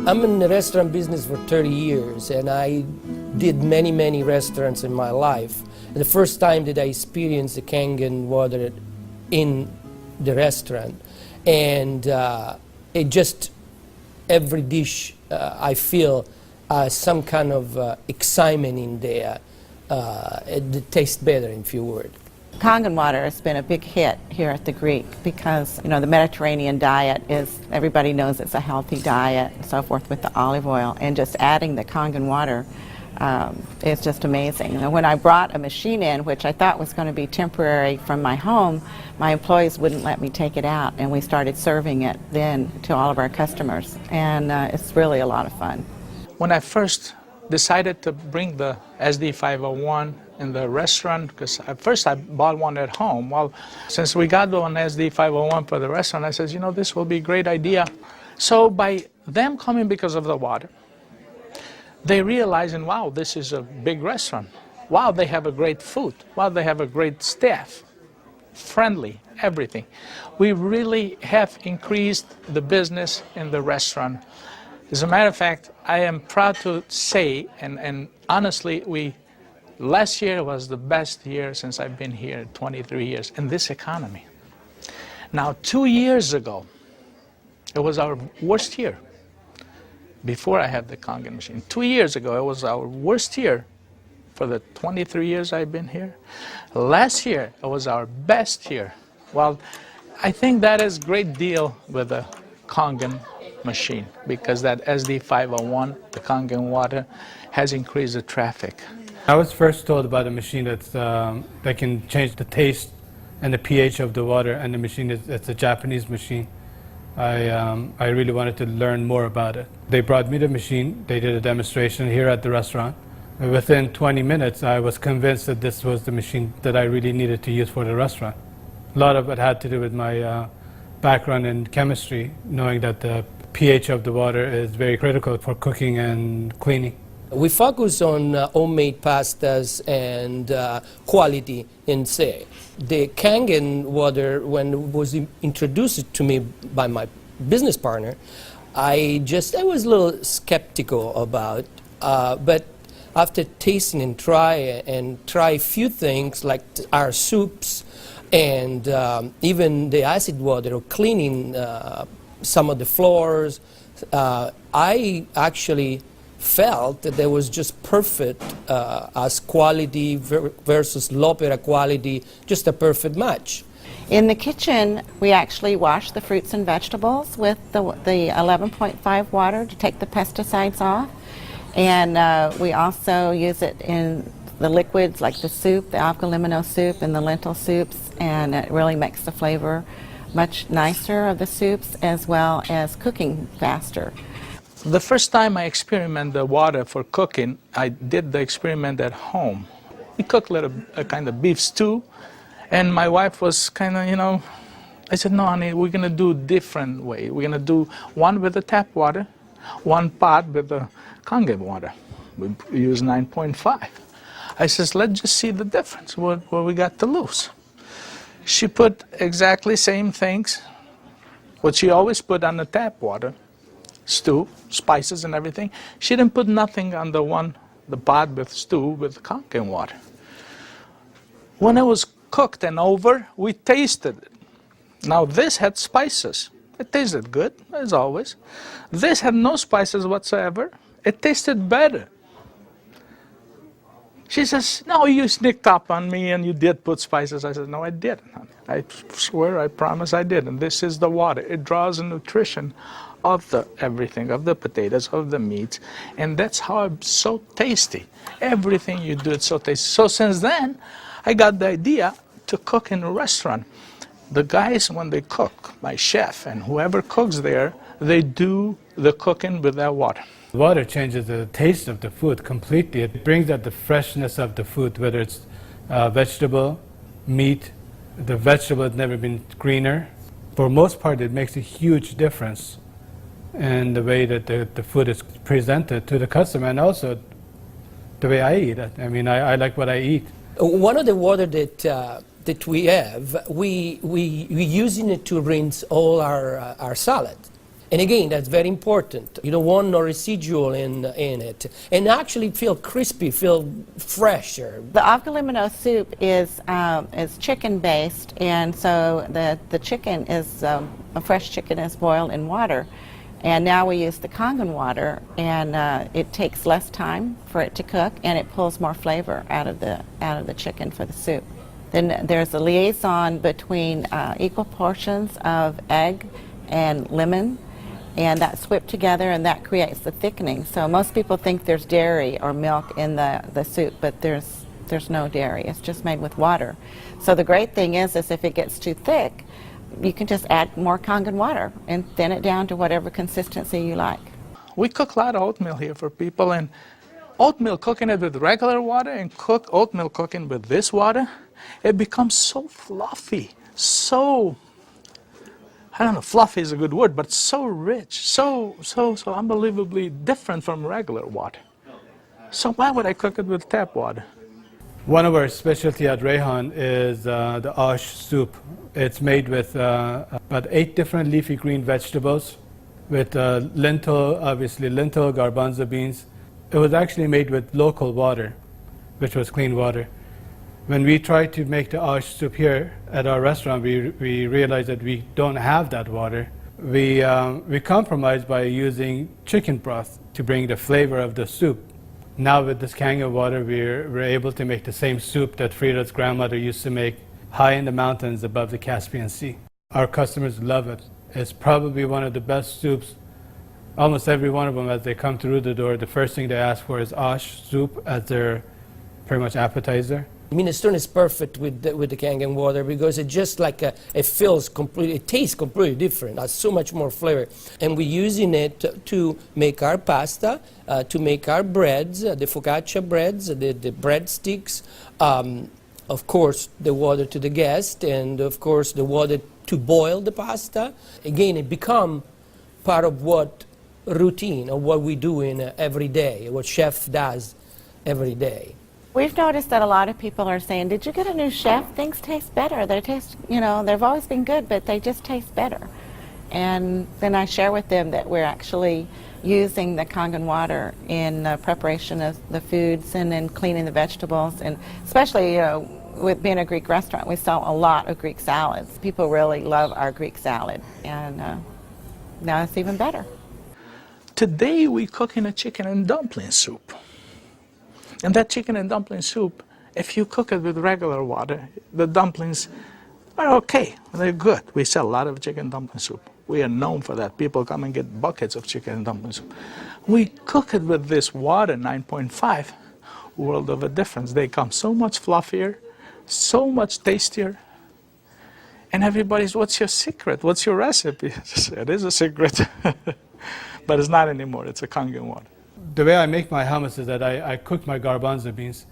I'm in the restaurant business for 30 years, and I did many restaurants in my life. And the first time that I experienced the Kangen water in the restaurant, and it just, every dish I feel some kind of excitement in there. It tastes better, in few words. Kangen water has been a big hit here at the Greek because, you know, the Mediterranean diet is, everybody knows it's a healthy diet and so forth with the olive oil, and just adding the Kangen water is just amazing. And when I brought a machine in, which I thought was going to be temporary from my home, my employees wouldn't let me take it out, and we started serving it then to all of our customers, and it's really a lot of fun. When I first decided to bring the SD501 in the restaurant, because at first I bought one at home. Well, since we got one SD501 for the restaurant, I said, you know, this will be a great idea. So by them coming because of the water, they realizing, wow, this is a big restaurant. Wow, they have a great food. Wow, they have a great staff. Friendly, everything. We really have increased the business in the restaurant. As a matter of fact, I am proud to say, and honestly, last year was the best year since I've been here, 23 years, in this economy. Now, 2 years ago, it was our worst year, before I had the Kangen machine. 2 years ago, it was our worst year for the 23 years I've been here. Last year, it was our best year. Well, I think that is a great deal with the Kangen machine, because that SD501, the Kangen water, has increased the traffic. I was first told about a machine that can change the taste and the pH of the water, and the machine it's a Japanese machine. I really wanted to learn more about it. They brought me the machine, they did a demonstration here at the restaurant. Within 20 minutes, I was convinced that this was the machine that I really needed to use for the restaurant. A lot of it had to do with my background in chemistry, knowing that the pH of the water is very critical for cooking and cleaning. We focus on homemade pastas and quality in say. The Kangen water, when it was introduced to me by my business partner, I was a little skeptical about, but after tasting and try a few things like our soups and even the acid water or cleaning some of the floors, I actually felt that there was just perfect as quality versus l'opera quality, just a perfect match. In the kitchen, we actually wash the fruits and vegetables with the 11.5 water to take the pesticides off, and we also use it in the liquids like the soup, the algalimino soup and the lentil soups, and it really makes the flavor much nicer of the soups, as well as cooking faster. The first time I experimented the water for cooking, I did the experiment at home. We cooked a kind of beef stew, and my wife was kind of, you know, I said, no, honey, we're going to do a different way. We're going to do one with the tap water, one pot with the Kangen water. We use 9.5. I says, let's just see the difference, what we got to lose. She put exactly same things, what she always put on the tap water, stew, spices and everything. She didn't put nothing on the pot with stew with Kangen water. When it was cooked and over, we tasted it. Now this had spices. It tasted good, as always. This had no spices whatsoever. It tasted better. She says, no, you sneaked up on me and you did put spices. I said, no, I didn't, honey. I swear, I promise I did. And this is the water. It draws the nutrition of the everything, of the potatoes, of the meats. And that's how it's so tasty. Everything you do, it's so tasty. So since then, I got the idea to cook in a restaurant. The guys, when they cook, my chef and whoever cooks there, they do the cooking with that water. Water changes the taste of the food completely. It brings out the freshness of the food, whether it's vegetable, meat. The vegetable has never been greener. For most part, it makes a huge difference in the way that the food is presented to the customer, and also the way I eat it. I mean, I like what I eat. One of the water that we have, we using it to rinse all our salad. And again, that's very important. You don't want no residual in it. And actually feel crispy, feel fresher. The avgalimino soup is chicken-based, and so the chicken is, a fresh chicken is boiled in water. And now we use the Kangen water, and it takes less time for it to cook, and it pulls more flavor out of the chicken for the soup. Then there's a liaison between equal portions of egg and lemon, and that's whipped together, and that creates the thickening. So most people think there's dairy or milk in the soup, but there's no dairy. It's just made with water. So the great thing is if it gets too thick, you can just add more Kangen water and thin it down to whatever consistency you like. We cook a lot of oatmeal here for people, and oatmeal cooking it with regular water and oatmeal cooking with this water, it becomes so fluffy, so, I don't know, fluffy is a good word, but so rich, so unbelievably different from regular water. So why would I cook it with tap water? One of our specialty at Rehan is the ash soup. It's made with about 8 different leafy green vegetables, with lentil, obviously lentil, garbanzo beans. It was actually made with local water, which was clean water. When we tried to make the ash soup here at our restaurant, we realized that we don't have that water. We compromised by using chicken broth to bring the flavor of the soup. Now with this Kangen water, we're able to make the same soup that Frida's grandmother used to make high in the mountains above the Caspian Sea. Our customers love it. It's probably one of the best soups. Almost every one of them, as they come through the door, the first thing they ask for is ash soup as their pretty much appetizer. Minestrone is perfect with the Kangen water because it just like it feels completely, it tastes completely different. It has so much more flavor, and we're using it to make our pasta, to make our breads, the focaccia breads, the breadsticks. Of course, the water to the guest, and of course the water to boil the pasta. Again, it become part of what routine of what we do in every day, what chef does every day. We've noticed that a lot of people are saying, did you get a new chef? Things taste better. They taste, they've always been good, but they just taste better. And then I share with them that we're actually using the Kangen water in preparation of the foods and in cleaning the vegetables. And especially, with being a Greek restaurant, we sell a lot of Greek salads. People really love our Greek salad. And now it's even better. Today we're cooking a chicken and dumpling soup. And that chicken and dumpling soup, if you cook it with regular water, the dumplings are okay. They're good. We sell a lot of chicken dumpling soup. We are known for that. People come and get buckets of chicken and dumpling soup. We cook it with this water, 9.5, world of a difference. They come so much fluffier, so much tastier. And everybody's, what's your secret? What's your recipe? It is a secret. But it's not anymore. It's a Kangen water. The way I make my hummus is that I cook my garbanzo beans.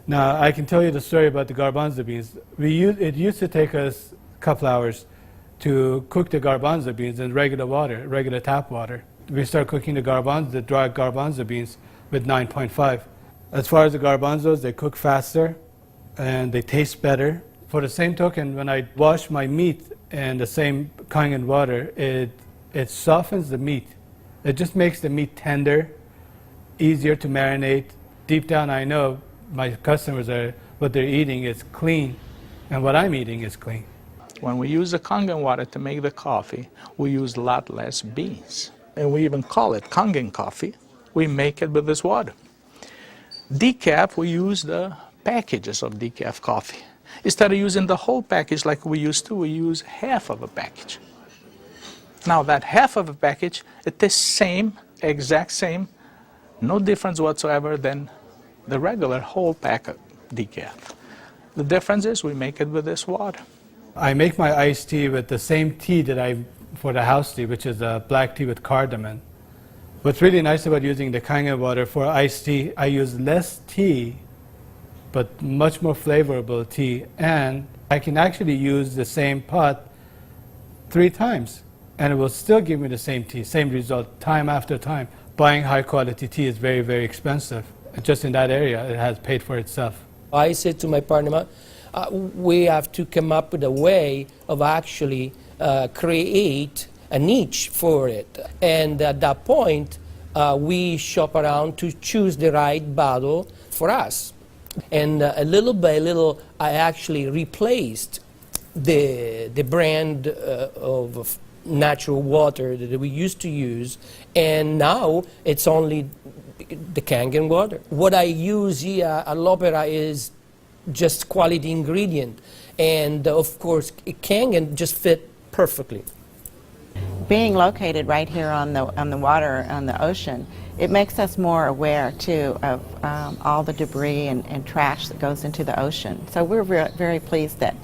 Now, I can tell you the story about the garbanzo beans. It used to take us a couple hours to cook the garbanzo beans in regular water, regular tap water. We start cooking the dry garbanzo beans with 9.5. As far as the garbanzos, they cook faster and they taste better. For the same token, when I wash my meat in the same Kangen water, it softens the meat. It just makes the meat tender, easier to marinate. Deep down, I know my customers what they're eating is clean, and what I'm eating is clean. When we use the Kangen water to make the coffee, we use a lot less beans. And we even call it Kangen coffee. We make it with this water. Decaf, we use the packages of decaf coffee. Instead of using the whole package like we used to, we use half of a package. Now that half of a package, it is same, exact same, no difference whatsoever than the regular whole pack of decaf. The difference is we make it with this water. I make my iced tea with the same tea that for the house tea, which is a black tea with cardamom. What's really nice about using the Kangen water for iced tea, I use less tea, but much more flavorful tea, and I can actually use the same pot 3 times, and it will still give me the same tea, same result, time after time. Buying high quality tea is very, very expensive. Just in that area, it has paid for itself. I said to my partner, we have to come up with a way of actually create a niche for it. And at that point, we shop around to choose the right bottle for us. And little by little, I actually replaced the brand of natural water that we used to use, and now it's only the Kangen water. What I use here at L'Opera is just quality ingredient, and of course, Kangen just fit perfectly. Being located right here on the water, on the ocean, it makes us more aware too of all the debris and trash that goes into the ocean. So we're very pleased that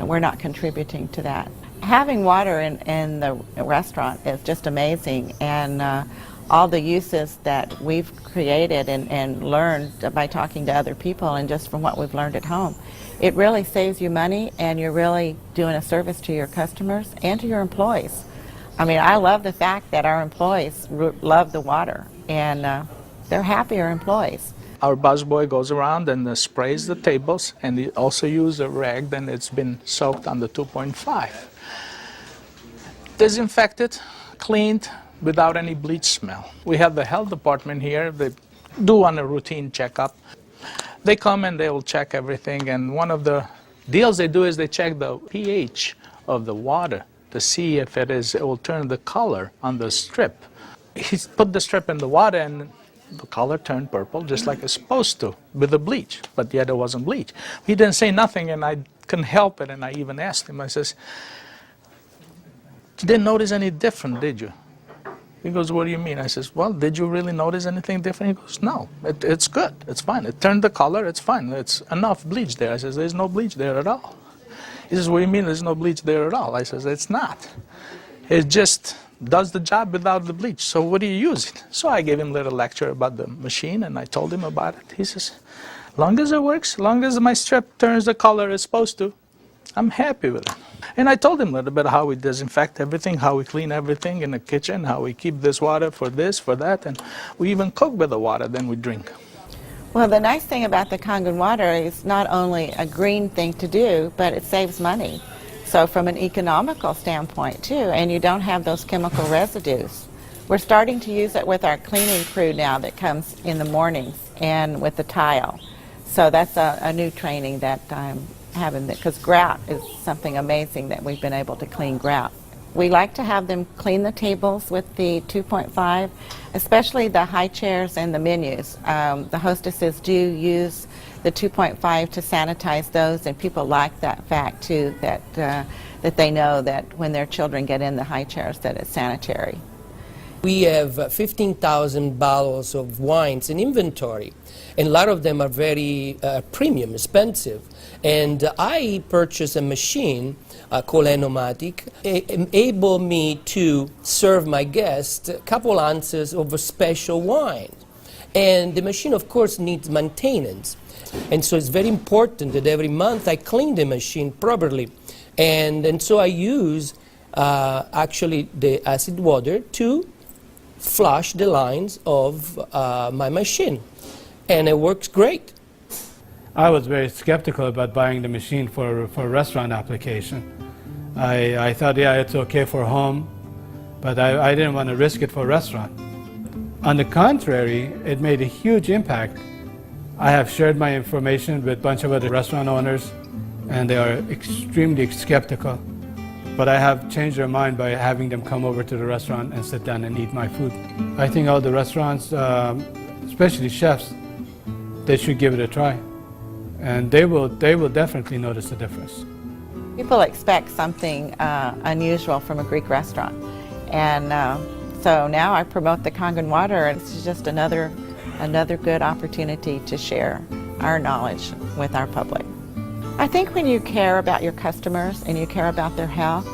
we're not contributing to that. Having water in the restaurant is just amazing, and all the uses that we've created and learned by talking to other people and just from what we've learned at home, it really saves you money, and you're really doing a service to your customers and to your employees. I mean, I love the fact that our employees love the water, and they're happier employees. Our busboy goes around and sprays the tables, and he also uses a rag, then it's been soaked on the 2.5. Disinfected, cleaned, without any bleach smell. We have the health department here. They do on a routine checkup. They come and they will check everything, and one of the deals they do is they check the pH of the water to see if it will turn the color on the strip. He put the strip in the water and the color turned purple, just like it's supposed to, with the bleach, but yet it wasn't bleach. He didn't say nothing, and I couldn't help it, and I even asked him, I says, "You didn't notice any different, did you?" He goes, "What do you mean?" I says, "Well, did you really notice anything different?" He goes, "No, it's good, it's fine. It turned the color, it's fine. It's enough bleach there." I says, "There's no bleach there at all." He says, "What do you mean there's no bleach there at all?" I says, "It's not. It just does the job without the bleach. So what do you use it?" So I gave him a little lecture about the machine, and I told him about it. He says, "Long as it works, long as my strip turns the color it's supposed to, I'm happy with it." And I told him a little bit how we disinfect everything, how we clean everything in the kitchen, how we keep this water for this, for that, and we even cook with the water, then we drink. Well, the nice thing about the Kangen water is not only a green thing to do, but it saves money. So from an economical standpoint too, and you don't have those chemical residues. We're starting to use it with our cleaning crew now that comes in the mornings and with the tile. So that's a new training that I'm having, because grout is something amazing that we've been able to clean grout. We like to have them clean the tables with the 2.5, especially the high chairs and the menus. The hostesses do use the 2.5 to sanitize those, and people like that fact too, that they know that when their children get in the high chairs that it's sanitary. We have 15,000 bottles of wines in inventory, and a lot of them are very premium, expensive. And I purchased a machine called Enagic, able me to serve my guests a couple ounces of a special wine. And the machine, of course, needs maintenance. And so it's very important that every month I clean the machine properly. And so I use actually the acid water to flush the lines of my machine. And it works great. I was very skeptical about buying the machine for a restaurant application. I thought, yeah, it's okay for home, but I didn't want to risk it for a restaurant. On the contrary, it made a huge impact. I have shared my information with a bunch of other restaurant owners, and they are extremely skeptical. But I have changed their mind by having them come over to the restaurant and sit down and eat my food. I think all the restaurants, especially chefs, they should give it a try. And they will definitely notice the difference. People expect something unusual from a Greek restaurant. And so now I promote the Kangen water, and it's just another good opportunity to share our knowledge with our public. I think when you care about your customers and you care about their health,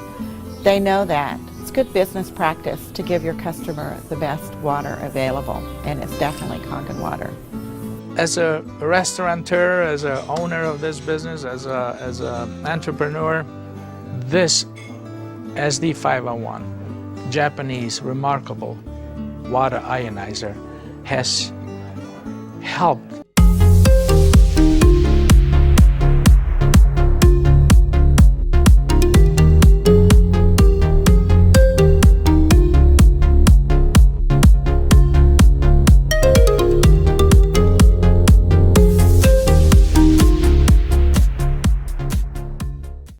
they know that. It's good business practice to give your customer the best water available, and it's definitely Kangen water. As a restaurateur, as an owner of this business, as an entrepreneur, this SD501, Japanese remarkable water ionizer, has helped